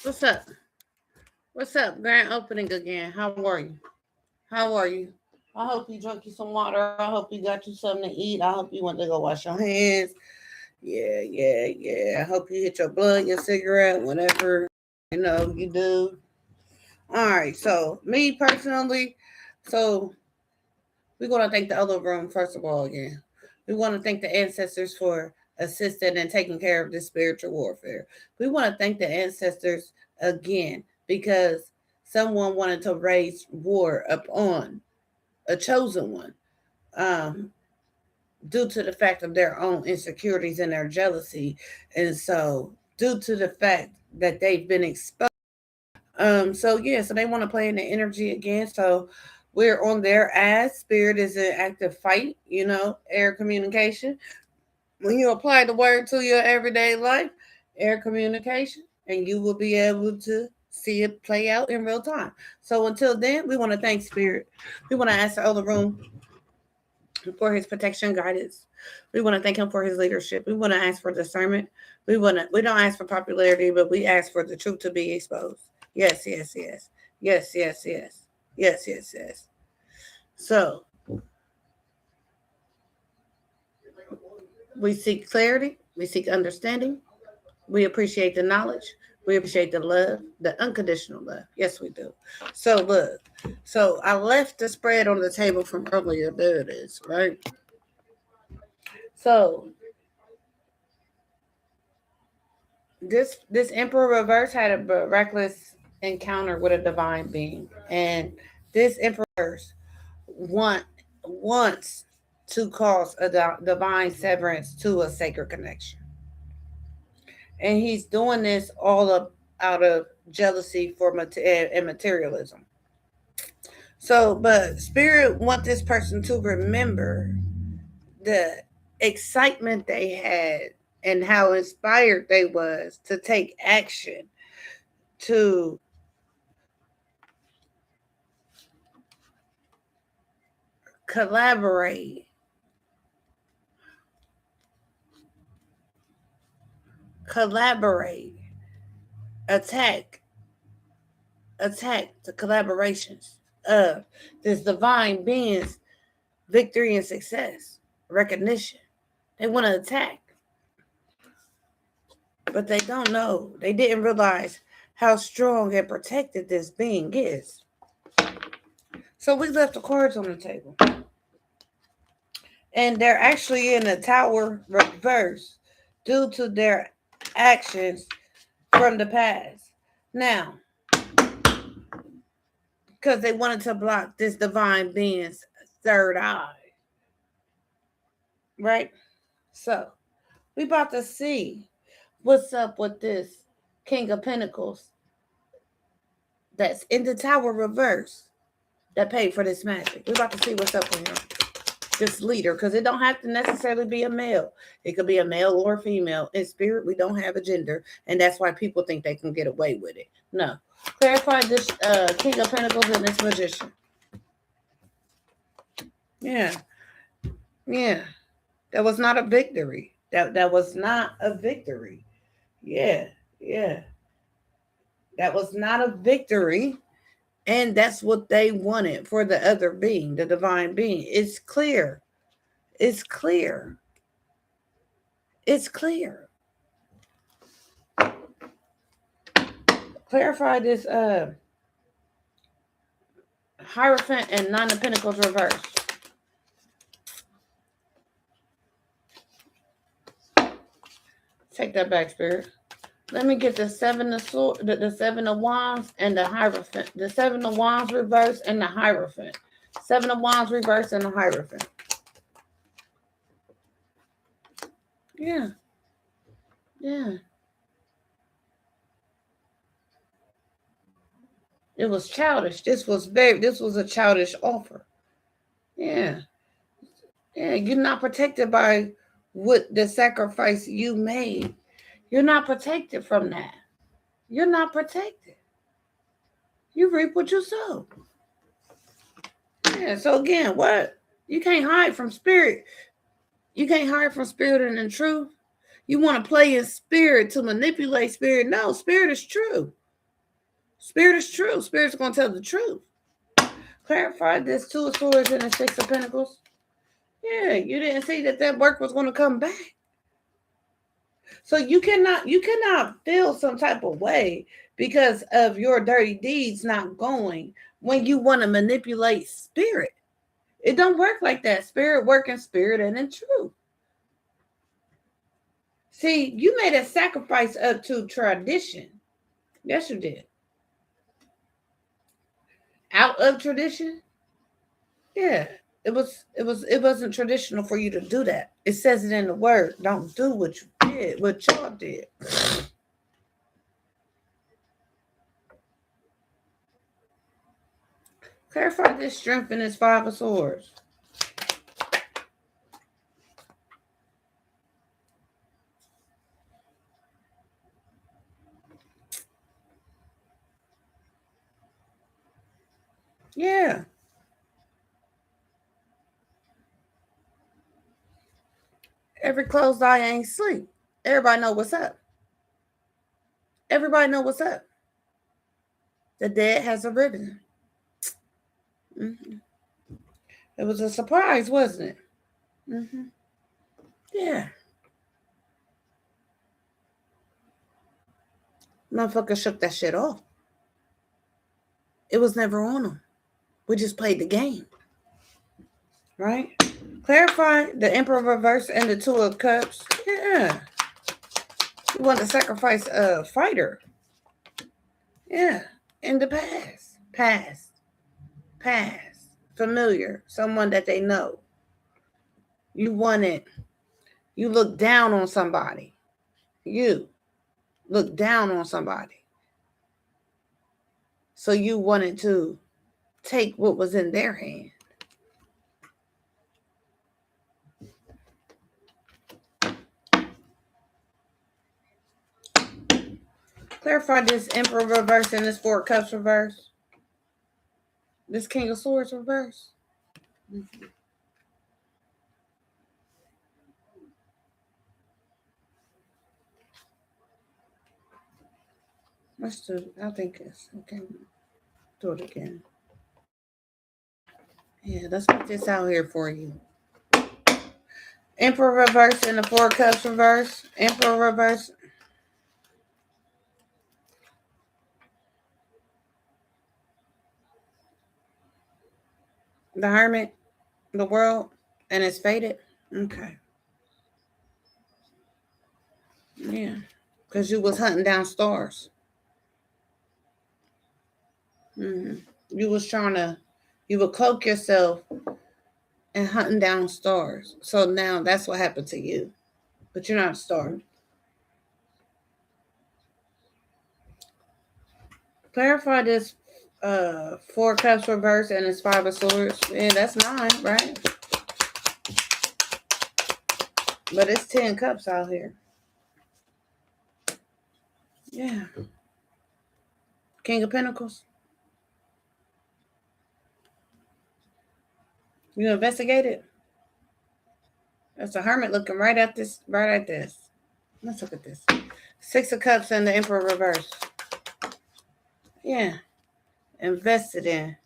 What's up? What's up? Grand opening again. How are you? How are you? I hope you drank you some water. I hope you got you something to eat. I hope you went to go wash your hands. Yeah. I hope you hit your blunt, your cigarette, whatever you do. All right. So me personally, so we're gonna thank the other room first of all again. We want to thank the ancestors for assisting and taking care of this spiritual warfare. We want to thank the ancestors again because someone wanted to raise war upon a chosen one, um, due to the fact of their own insecurities and their jealousy, and so due to the fact that they've been exposed. So they want to play in the energy again. So we're on their ass. Spirit is an active fight, air communication. When you apply the word to your everyday life, air communication, and you will be able to see it play out in real time. So until then, we want to thank Spirit. We want to ask the other room for his protection, guidance. We want to thank him for his leadership. We want to ask for discernment. We don't ask for popularity, but we ask for the truth to be exposed. Yes. Yes. So we seek clarity, we seek understanding, we appreciate the knowledge, we appreciate the love, the unconditional love. Yes, we do. So look, so I left the spread on the table from earlier. There it is, right? So this Emperor Reverse had a miraculous encounter with a divine being, and this Emperor want wants to cause a divine severance to a sacred connection, and he's doing this all up out of jealousy and materialism. So, but Spirit want this person to remember the excitement they had and how inspired they was to take action to collaborate, collaborate, attack, attack the collaborations of this divine being's victory and success, recognition. They want to attack, but they don't know. They didn't realize how strong and protected this being is. So we left the cards on the table. And they're actually in the tower reverse due to their actions from the past. Now, because they wanted to block this divine being's third eye. Right? So, we about to see what's up with this King of Pentacles that's in the tower reverse that paid for this magic. We're about to see what's up with him. This leader, because it don't have to necessarily be a male. It could be a male or a female. In spirit, we don't have a gender, and that's why people think they can get away with it. No. Clarify this King of Pentacles and this Magician. Yeah. That was not a victory. That was not a victory. Yeah. That was not a victory. And that's what they wanted for the other being, the divine being. It's clear. It's clear. Clarify this Hierophant and Nine of Pentacles reversed. Take that back, Spirit. Let me get the Seven of Swords, the Seven of Wands, and the Hierophant. The Seven of Wands reversed and the Hierophant. Seven of Wands reversed and the Hierophant. Yeah. It was childish. This was a childish offer. Yeah. You're not protected by what the sacrifice you made. You're not protected from that. You're not protected. You reap what you sow. Yeah. So again, what? You can't hide from spirit. You can't hide from spirit and the truth. You want to play in spirit to manipulate spirit. No, spirit is true. Spirit is true. Spirit's going to tell the truth. Clarify this 2 of Swords and the 6 of Pentacles. Yeah, you didn't see that work was going to come back. So you cannot feel some type of way because of your dirty deeds not going when you want to manipulate spirit. It don't work like that. Spirit work in spirit and in truth. See, you made a sacrifice up to tradition. Yes, you did. Out of tradition? Yeah. It wasn't traditional for you to do that. It says it in the word. Don't do what you did, what y'all did. Clarify this strength in this 5 of Swords. Yeah. Every closed eye ain't sleep. Everybody know what's up. Everybody know what's up. The dead has arisen. Mm-hmm. It was a surprise, wasn't it? Mm-hmm. Yeah. Motherfucker shook that shit off. It was never on them. We just played the game. Right? Clarify the Emperor reverse and the 2 of Cups. Yeah. You want to sacrifice a fighter. Yeah. In the past. Past. Familiar. Someone that they know. You look down on somebody. You look down on somebody. So you wanted to take what was in their hand. Clarify this Emperor reverse and this 4 of Cups reverse. This King of Swords reverse. Mm-hmm. I think it's okay. Do it again. Yeah, let's put this out here for you. Emperor reverse and the 4 of Cups reverse. Emperor reverse. The Hermit, the World, and it's faded. Okay. Yeah, because you was hunting down stars. Mm-hmm. You would cloak yourself and hunting down stars. So now that's what happened to you. But you're not a star. Clarify this 4 of Cups reverse and it's 5 of Swords. Yeah, that's 9, right? But it's 10 cups out here. Yeah. King of Pentacles. You investigated? That's a Hermit looking right at this. Let's look at this. 6 of Cups and the Emperor reverse. Yeah. Invested in.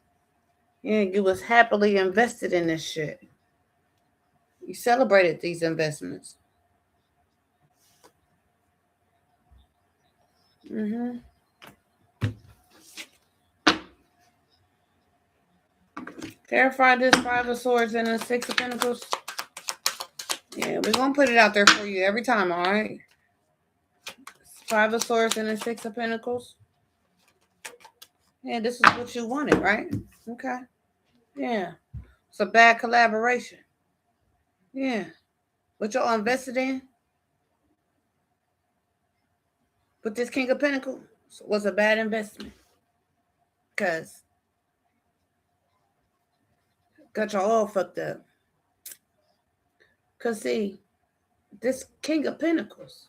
Yeah, you was happily invested in this shit. You celebrated these investments. Mm-hmm. Clarify this 5 of Swords and the 6 of Pentacles. Yeah, we're going to put it out there for you every time, all right? 5 of Swords and the 6 of Pentacles. Yeah, this is what you wanted, right? Okay. Yeah. It's a bad collaboration. Yeah. What y'all invested in? But this King of Pentacles was a bad investment. Because got y'all all fucked up. Because see, this King of Pentacles.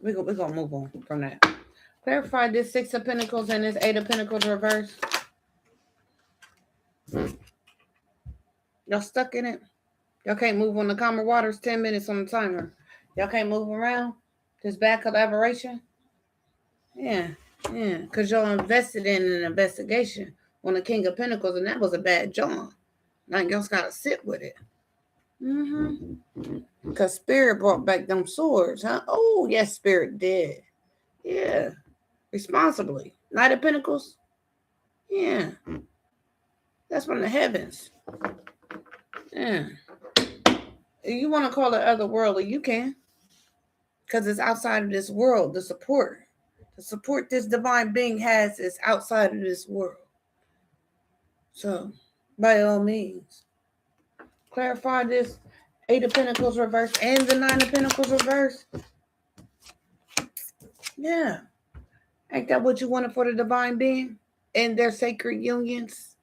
We're going to move on from that. Clarify this 6 of Pentacles and this 8 of Pentacles reverse. Y'all stuck in it? Y'all can't move on the calmer waters. 10 minutes on the timer. Y'all can't move around. This bad collaboration. Yeah, because y'all invested in an investigation on the King of Pentacles, and that was a bad job. Now y'all just gotta sit with it. Because Spirit brought back them swords, huh? Oh, yes, Spirit did. Yeah, responsibly. Knight of Pentacles. Yeah, that's from the heavens. Yeah, if you want to call it otherworldly, you can, because it's outside of this world. The support this divine being has is outside of this world. So, by all means, clarify this 8 of Pentacles reverse and the 9 of Pentacles reverse. Yeah. Ain't that what you wanted for the divine being and their sacred unions?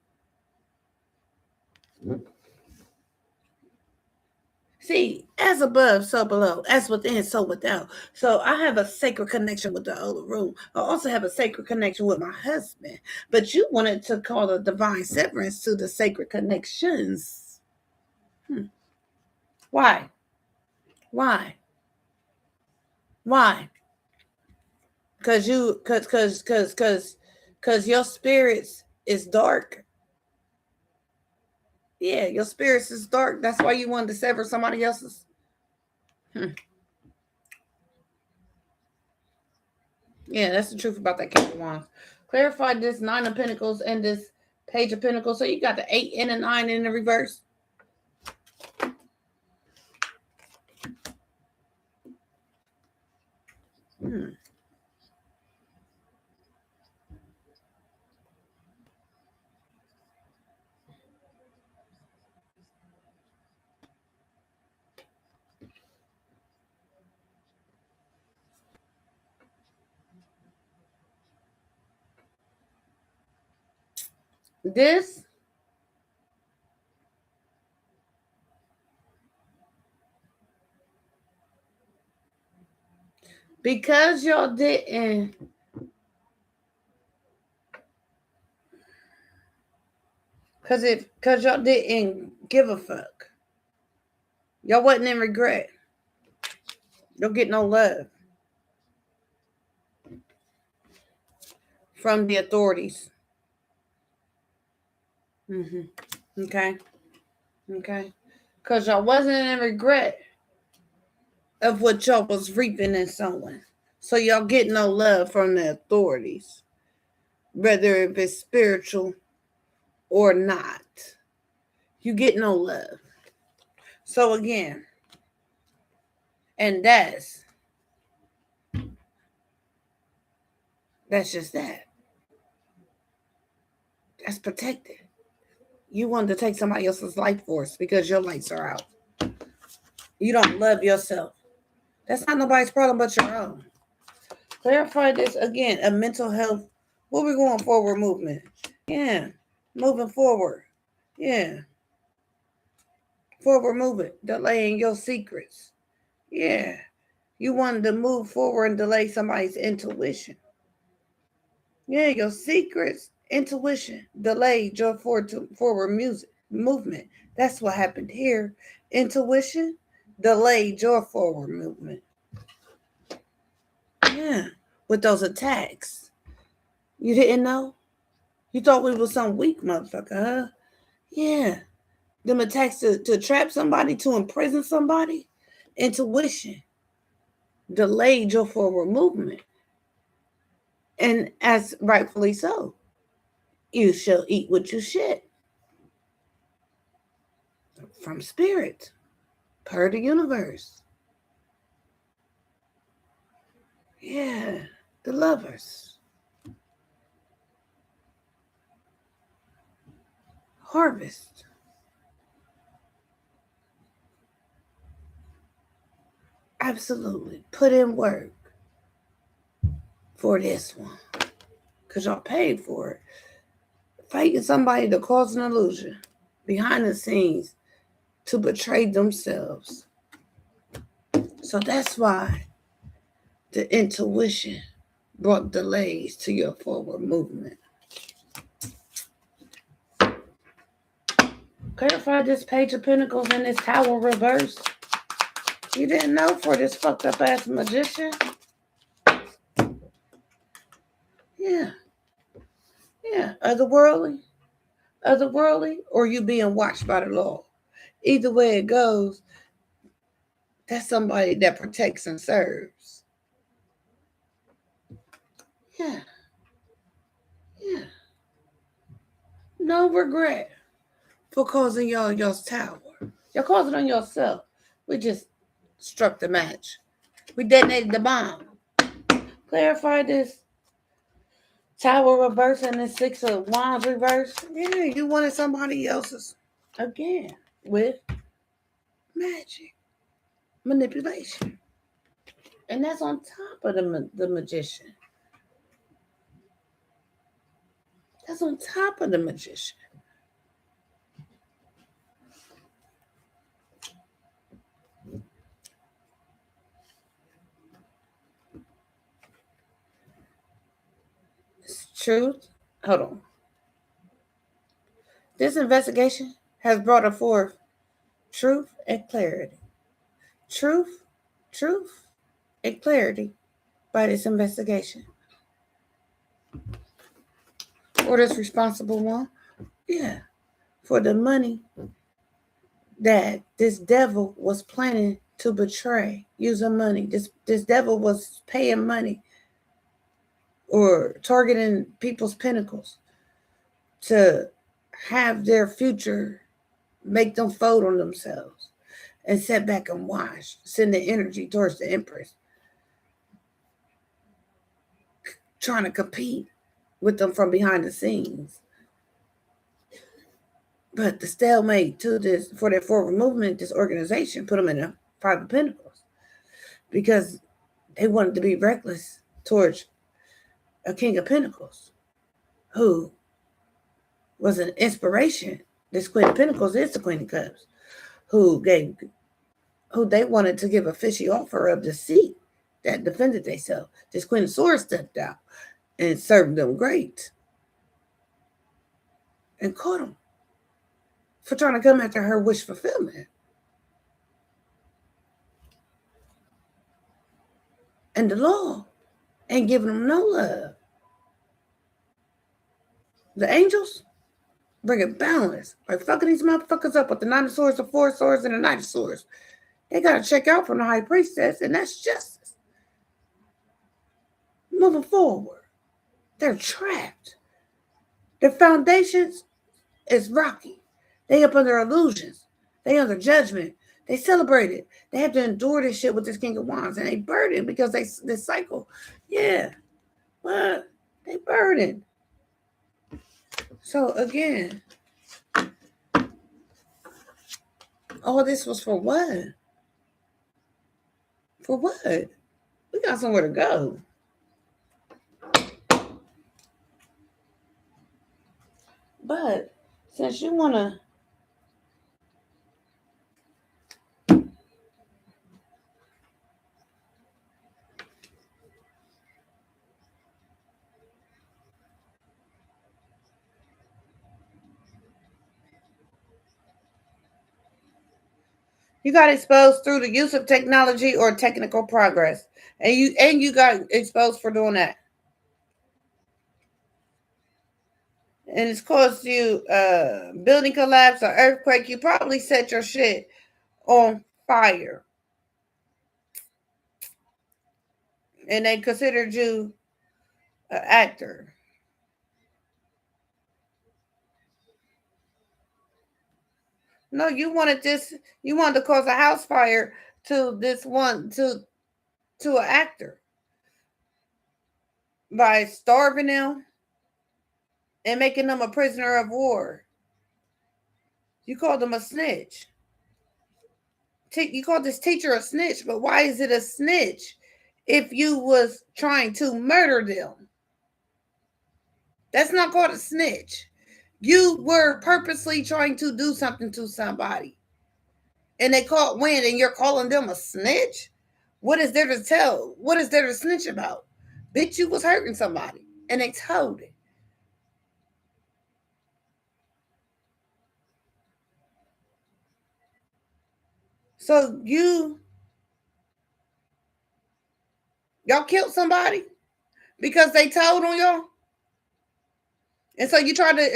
See, as above, so below. As within, so without. So I have a sacred connection with the other room. I also have a sacred connection with my husband. But you wanted to call a divine severance to the sacred connections. Why? Why? Why? Because your spirits is dark. Yeah, your spirits is dark. That's why you wanted to sever somebody else's. Yeah, that's the truth about that King of Wands. Clarify this 9 of Pentacles and this Page of Pentacles. So you got the 8 and the 9 in the reverse. This because y'all didn't because y'all didn't give a fuck. Y'all wasn't in regret. You'll get no love from the authorities. Okay. Because y'all wasn't in regret of what y'all was reaping and sowing. So y'all get no love from the authorities, whether if it's spiritual or not. You get no love. So again, and that's just that. That's protected. You wanted to take somebody else's life force because your lights are out. You don't love yourself. That's not nobody's problem but your own. Clarify this again. A mental health. What we going forward movement? Yeah. Moving forward. Yeah. Forward movement. Delaying your secrets. Yeah. You wanted to move forward and delay somebody's intuition. Yeah, your secrets, intuition, delayed your forward movement. That's what happened here. Intuition delayed your forward movement. Yeah, with those attacks. You didn't know? You thought we was some weak motherfucker, huh? Yeah. Them attacks to trap somebody, to imprison somebody. Intuition delayed your forward movement. And as rightfully so, you shall eat what you shit. From spirit, per the universe. Yeah, the lovers. Harvest. Absolutely. Put in work for this one. Because y'all paid for it. Fighting somebody to cause an illusion behind the scenes to betray themselves. So that's why the intuition brought delays to your forward movement. Clarify this Page of Pentacles and this Tower reverse. You didn't know for this fucked up ass magician? Yeah. Yeah. Otherworldly, or you being watched by the law. Either way it goes, that's somebody that protects and serves. Yeah. Yeah. No regret for causing y'all's tower. Y'all caused it on yourself. We just struck the match. We detonated the bomb. Clarify this Tower reverse and the Six of Wands reverse. Yeah, you wanted somebody else's again with magic, manipulation. And that's on top of the magician. That's on top of the magician. It's truth. Hold on. This investigation has brought forth truth and clarity. Truth, and clarity by this investigation. Or this responsible one. Yeah. For the money that this devil was planning to betray using money. This devil was paying money or targeting people's pinnacles to have their future make them fold on themselves and sit back and watch, send the energy towards the Empress, trying to compete with them from behind the scenes. But the stalemate to this, for their forward movement, this organization put them in the Five of Pentacles because they wanted to be reckless towards a King of Pentacles who was an inspiration. This Queen of Pentacles is the Queen of Cups, who they wanted to give a fishy offer of the seat that defended themselves. This Queen of Swords stepped out and served them great and caught them for trying to come after her wish fulfillment. And the law ain't giving them no love. The angels bringing balance. Like fucking these motherfuckers up with the Nine of Swords, the Four of Swords, and the Knight of Swords. They got to check out from the High Priestess, and that's justice. Moving forward. They're trapped. Their foundations is rocky. They up under illusions. They under judgment. They celebrate it. They have to endure this shit with this King of Wands, and they burden because this cycle. Yeah. But they burden. So again, all this was for what? For what? We got somewhere to go. But since you want to you got exposed through the use of technology or technical progress. And you got exposed for doing that. And it's caused you building collapse or earthquake. You probably set your shit on fire. And they considered you an actor. No, you wanted to cause a house fire to an actor by starving them and making them a prisoner of war. You called them a snitch. You called this teacher a snitch, but why is it a snitch if you was trying to murder them? That's not called a snitch. You were purposely trying to do something to somebody. And they caught wind and you're calling them a snitch? What is there to tell? What is there to snitch about? Bitch, you was hurting somebody. And they told it. So y'all killed somebody because they told on y'all. And so you tried to,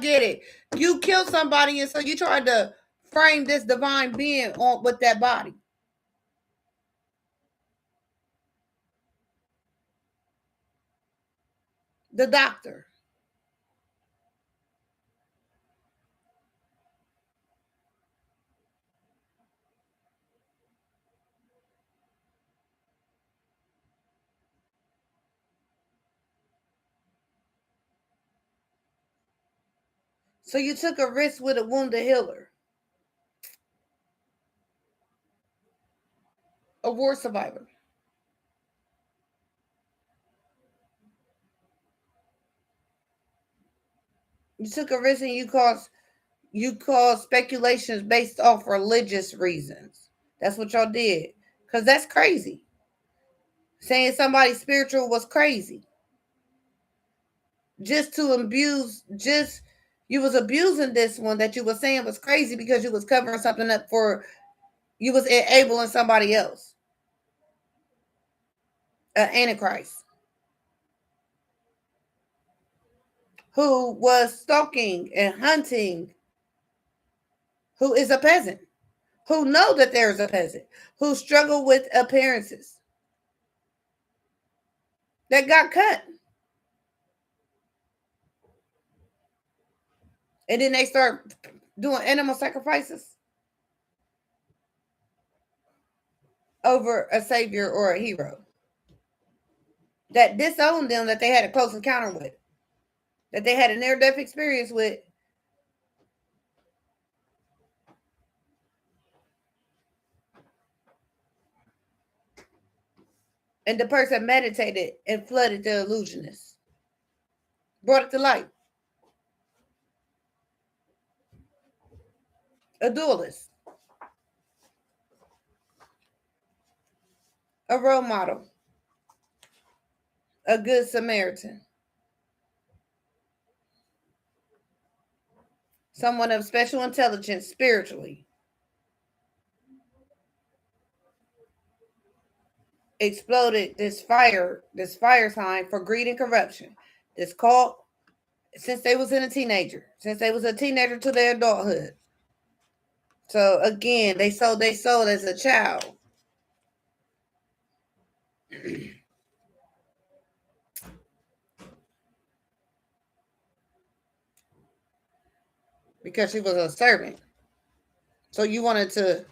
get it. You killed somebody, and so you tried to frame this divine being on with that body. The doctor. So you took a risk with a wounded healer. A war survivor. You took a risk and you caused speculations based off religious reasons. That's what y'all did. Because that's crazy. Saying somebody spiritual was crazy. Just to abuse, you was abusing this one that you was saying was crazy because you was covering something up for, you was enabling somebody else. An antichrist. Who was stalking and hunting, who is a peasant, who know that there is a peasant, who struggle with appearances, that got cut. And then they start doing animal sacrifices over a savior or a hero that disowned them, that they had a close encounter with, that they had a near-death experience with. And the person meditated and flooded the illusionist, brought it to light. A duelist, a role model, a good Samaritan, someone of special intelligence spiritually, exploded this fire sign for greed and corruption. This cult, since they was a teenager to their adulthood. So again, they sold as a child. Because she was a servant. So you wanted to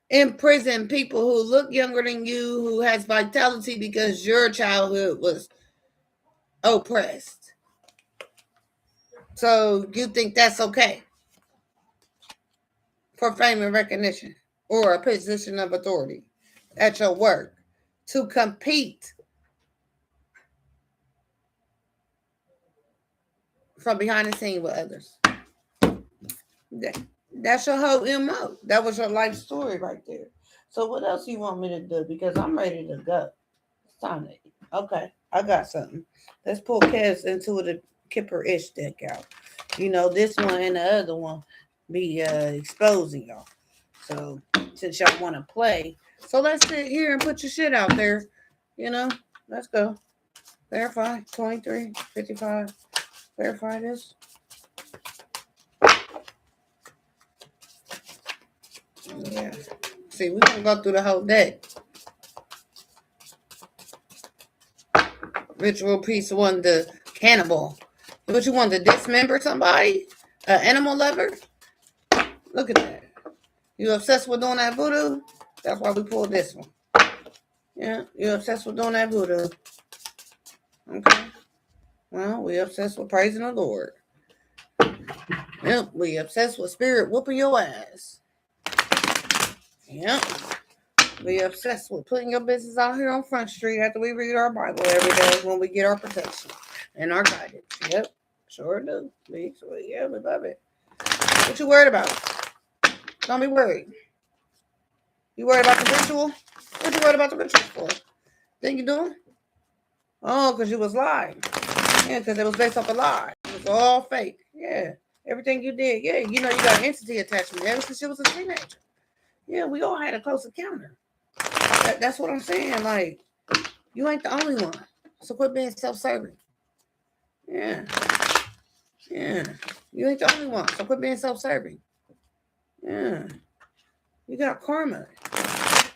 imprison people who look younger than you, who has vitality because your childhood was oppressed. So you think that's okay for fame and recognition or a position of authority at your work to compete from behind the scene with others. That's your whole MO. That was your life story right there. So what else you want me to do? Because I'm ready to go. It's time to eat. Okay, I got something. Let's pull Kev's into the Kipper-ish deck out. You know, this one and the other one be exposing y'all. So since y'all want to play, so let's sit here and put your shit out there. You know, let's go. Verify 23, 55. Verify this. Yeah. See, we're gonna go through the whole deck. Ritual piece one, the cannibal. What you want to dismember somebody? An animal lover? Look at that. You obsessed with doing that voodoo? That's why we pulled this one. Yeah, you obsessed with doing that voodoo. Okay. Well, we obsessed with praising the Lord. Yep, we obsessed with spirit whooping your ass. Yep. We obsessed with putting your business out here on Front Street after we read our Bible every day when we get our protection and our guidance. Yep, sure do. We love it. What you worried about? Don't be worried. You worried about the ritual? What you worried about the ritual for? Think you doing? Oh, because you was lying. Yeah, because it was based off a lie. It was all fake. Yeah, Everything you did, yeah, you know, you got entity attachment ever since you was a teenager. Yeah, we all had a close encounter. That's what I'm saying. Like, you ain't the only one. So quit being self-serving. Yeah. Yeah. You ain't the only one. So quit being self-serving. Yeah. You got karma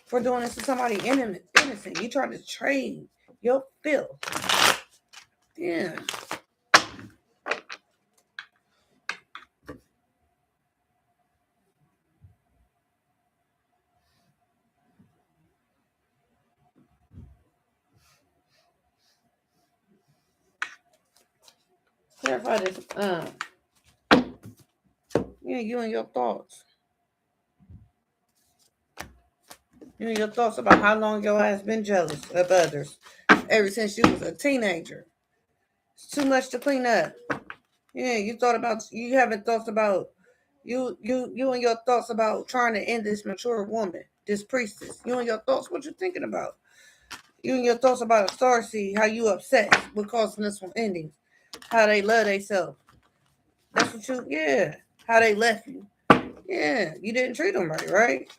for doing this to somebody innocent. You trying to trade your filth. Yeah. Clarify this. Yeah, you and your thoughts. You and your thoughts about how long your ass been jealous of others ever since you was a teenager. It's too much to clean up. Yeah, you haven't thought about you and your thoughts about trying to end this mature woman, this priestess. You and your thoughts, what you thinking about? You and your thoughts about a starseed, how you upset with causing this one endings, how they love themselves. That's what yeah, how they left you. Yeah, you didn't treat them right?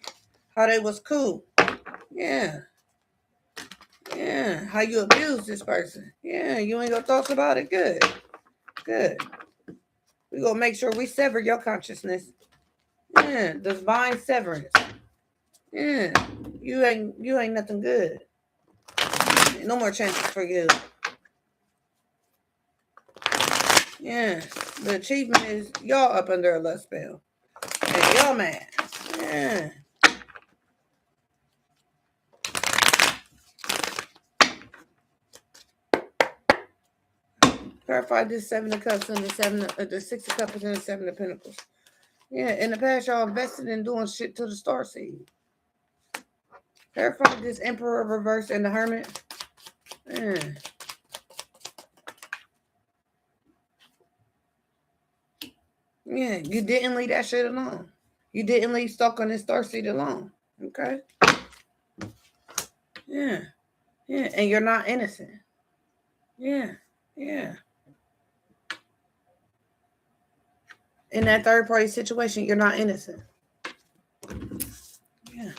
How they was cool. Yeah. Yeah, how you abused this person. Yeah, you and your thoughts about it. Good. Good. We gonna make sure we sever your consciousness. Yeah, divine severance. Yeah, you ain't nothing good. No more chances for you. Yeah, the achievement is y'all up under a lust spell, and y'all mad. Yeah. Clarify this 7 of cups and the 6 of cups and the 7 of pentacles. Yeah, in the past y'all invested in doing shit to the star seed. Clarify this emperor reverse and the hermit. Yeah. Yeah, you didn't leave that shit alone. You didn't leave stuck on this star seed alone. Okay? Yeah. Yeah. And you're not innocent. Yeah. Yeah. In that third party situation, you're not innocent. Yeah.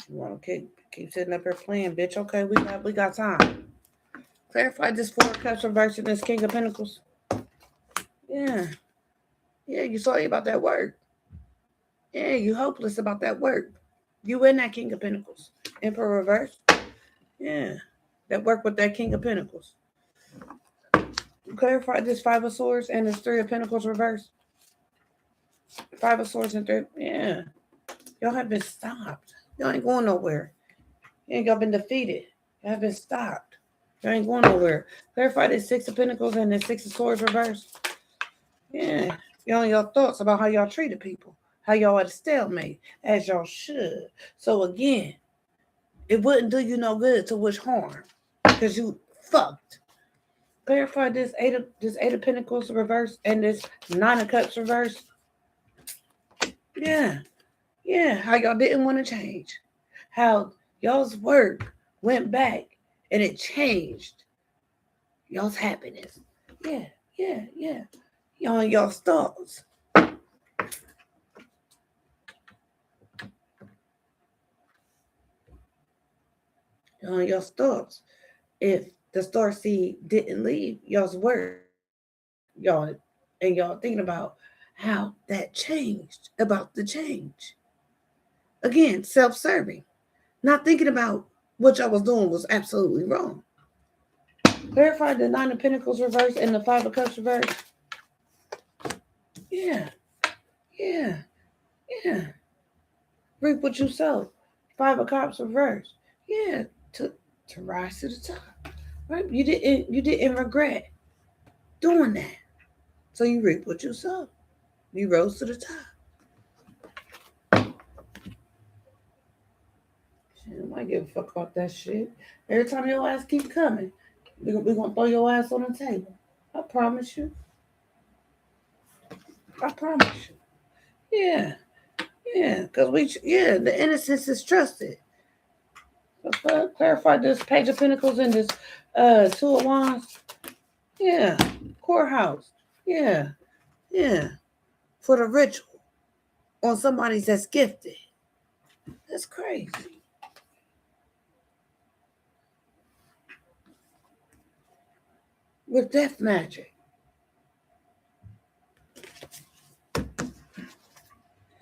You want to keep sitting up here playing, bitch. Okay, we got time. Clarify this 4 of cups reverse and this King of Pentacles. Yeah. Yeah, you sorry about that work. Yeah, you hopeless about that work. You in that King of Pentacles. Emperor reverse. Yeah. That work with that King of Pentacles. Clarify this 5 of Swords and this 3 of Pentacles reverse. 5 of Swords and 3. Yeah. Y'all have been stopped. Y'all ain't going nowhere. Y'all been defeated. Y'all have been stopped. Y'all ain't going nowhere. Clarify this 6 of Pentacles and this 6 of Swords reverse. Yeah. Y'all and your thoughts about how y'all treated people. How y'all at a stalemate. As y'all should. So again, it wouldn't do you no good to wish harm. Because you fucked. Clarify this 8 of Pentacles reverse and this 9 of Cups reverse. Yeah. Yeah. How y'all didn't want to change. How y'all's work went back and it changed y'all's happiness. Yeah. Yeah. Yeah. Y'all and y'all's thoughts. Y'all and y'all's thoughts. If the star seed didn't leave y'all's work, y'all thinking about how that changed, about the change. Again, self-serving. Not thinking about what y'all was doing was absolutely wrong. Clarify the 9 of Pentacles reverse and the 5 of Cups reverse. Yeah. Yeah. Yeah. Reap what you sow. 5 of Cups reverse. Yeah. To rise to the top. Right? You didn't regret doing that. So you reap what you sow. You rose to the top. Shit, I might give a fuck about that shit. Every time your ass keep coming, we're gonna throw your ass on the table. I promise you. I promise you. Yeah. Yeah. Because the innocence is trusted. So clarify this Page of Pentacles and this 2 of Wands. Yeah. Courthouse. Yeah. Yeah. For the ritual on somebody that's gifted. That's crazy. With death magic.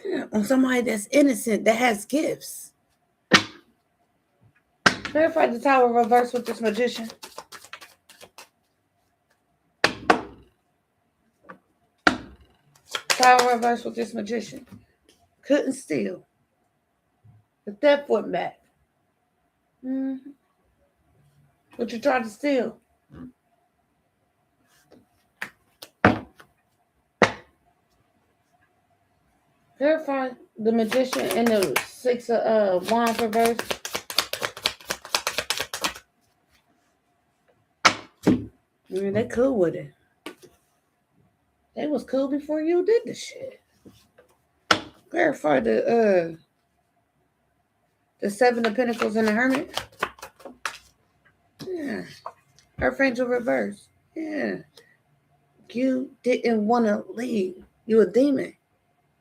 Yeah. On somebody that's innocent, that has gifts. Verify the tower reverse with this magician. Tower reverse with this magician. Couldn't steal. The theft went back. Mm-hmm. What you tried to steal. Verify the magician and the six of wands reverse. They cool with it. They was cool before you did the shit. Verify the seven of pentacles and the hermit. Yeah. Archangel reverse. Yeah. You didn't want to leave. You a demon.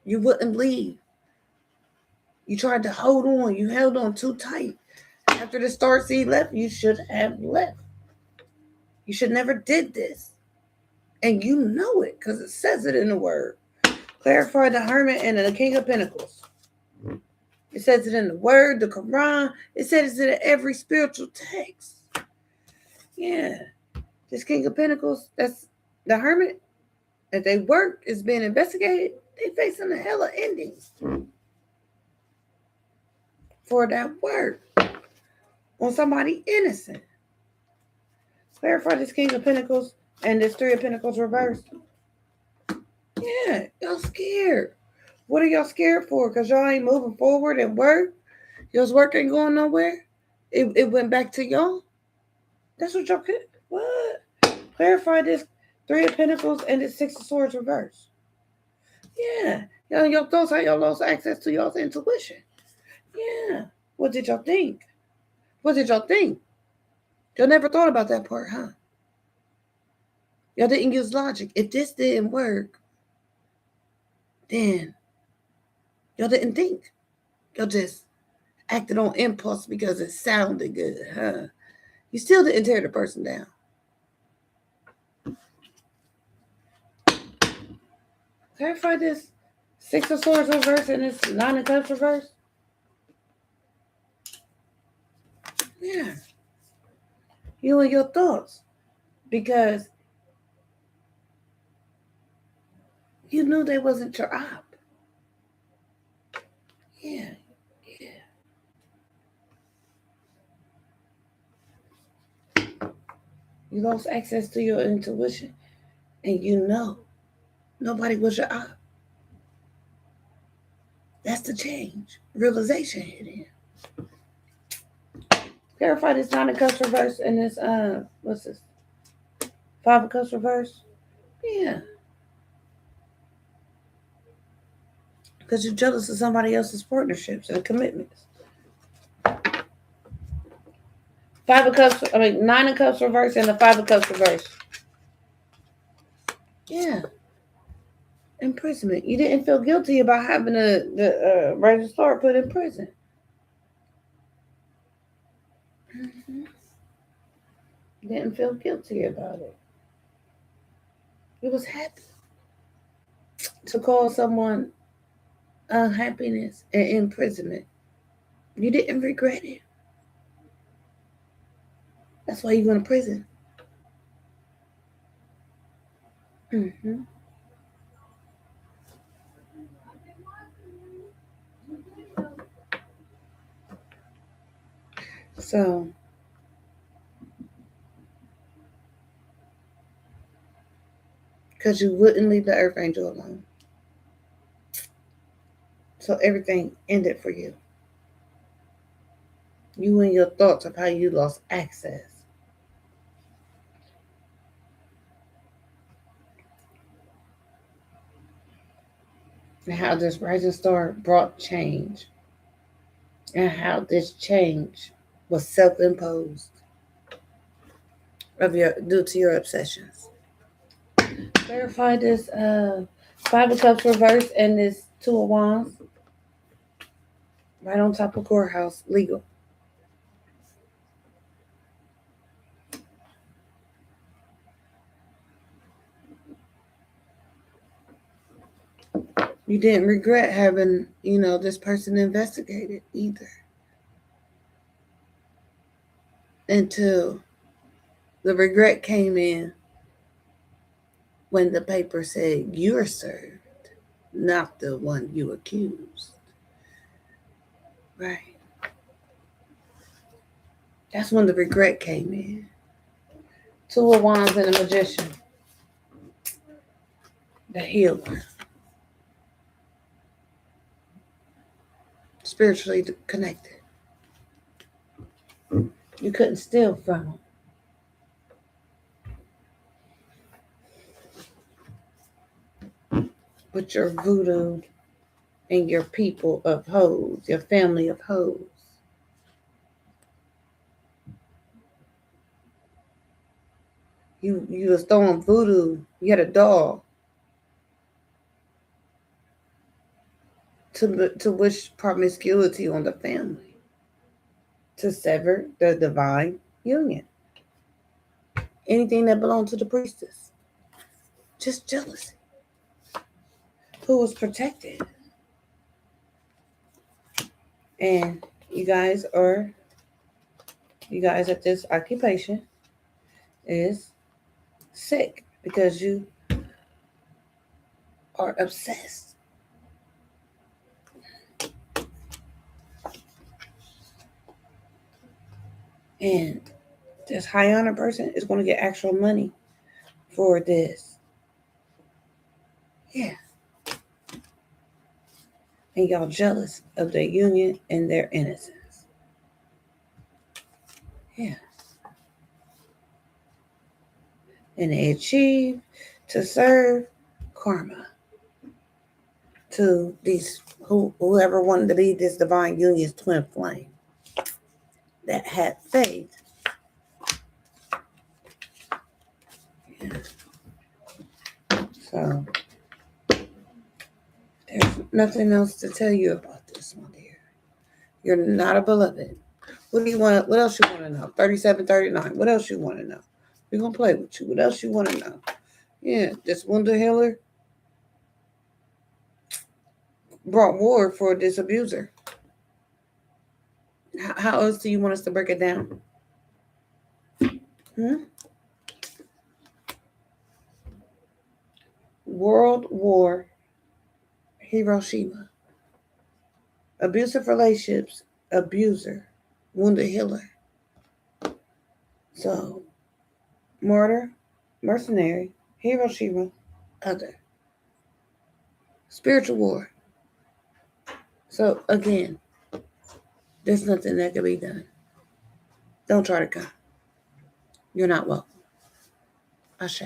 You wouldn't leave. You tried to hold on. You held on too tight. After the star seed left, you should have left. You should never did this. And you know it because it says it in the word. Clarify the hermit and the king of pentacles. It says it in the word, the Quran. It says it in every spiritual text. Yeah. This king of pentacles, that's the hermit. If they work is being investigated, they facing a hella endings for that work on somebody innocent. Clarify this king of pentacles and this three of pentacles reversed. Yeah, y'all scared. What are y'all scared for? Because y'all ain't moving forward and work? Y'all's work ain't going nowhere? It went back to y'all? That's what y'all could. What? Clarify this three of pentacles and this six of swords reversed. Yeah. Y'all thoughts how y'all lost access to y'all's intuition. Yeah. What did y'all think? What did y'all think? Y'all never thought about that part, huh? Y'all didn't use logic. If this didn't work, then y'all didn't think. Y'all just acted on impulse because it sounded good, huh? You still didn't tear the person down. Clarify this six of swords reverse and this nine of cups reverse. Yeah. You and your thoughts. Because you knew they wasn't your op. Yeah. You lost access to your intuition and you know nobody was your op. That's the change. Realization hit in. Clarify this nine of cups reverse and this what's this? Five of cups reverse. Yeah. Because you're jealous of somebody else's partnerships and commitments. Nine of cups reverse and the five of cups reverse. Yeah. Imprisonment. You didn't feel guilty about having the registrar put in prison. Mm-hmm. Didn't feel guilty about it. You was happy to cause someone unhappiness and imprisonment. You didn't regret it. That's why you went to prison. Mm-hmm. So, because you wouldn't leave the earth angel alone. So everything ended for you. You and your thoughts of how you lost access. And how this rising star brought change. And how this change was self-imposed. due to your obsessions. Verify this 5 of Cups reversed and this 2 of Wands right on top of courthouse legal. You didn't regret having, this person investigated either. Until the regret came in when the paper said you're served, not the one you accused. Right. That's when the regret came in. 2 of Wands and the Magician. The healer. Spiritually connected. You couldn't steal from them. But your voodoo and your people of hoes, your family of hoes. You was throwing voodoo. You had a doll to wish promiscuity on the family, to sever the divine union. Anything that belonged to the priestess. Just jealousy. Who was protected. And you guys at this occupation is sick because you are obsessed. And this high honor person is going to get actual money for this. Yeah. And y'all jealous of their union and their innocence. Yeah. And they achieve to serve karma to these whoever wanted to be this divine union's twin flame that had faith. Yeah. So there's nothing else to tell you about this, my dear. You're not a beloved. What do you want? What else you want to know? 37, 39. What else you want to know? We're gonna play with you. What else you want to know? Yeah, this wounded healer brought war for this abuser. How else do you want us to break it down? World War, Hiroshima. Abusive relationships, abuser, wounded healer. So, martyr, mercenary, Hiroshima, other. Spiritual war. So, again, there's nothing that can be done. Don't try to come. You're not welcome. Ashe.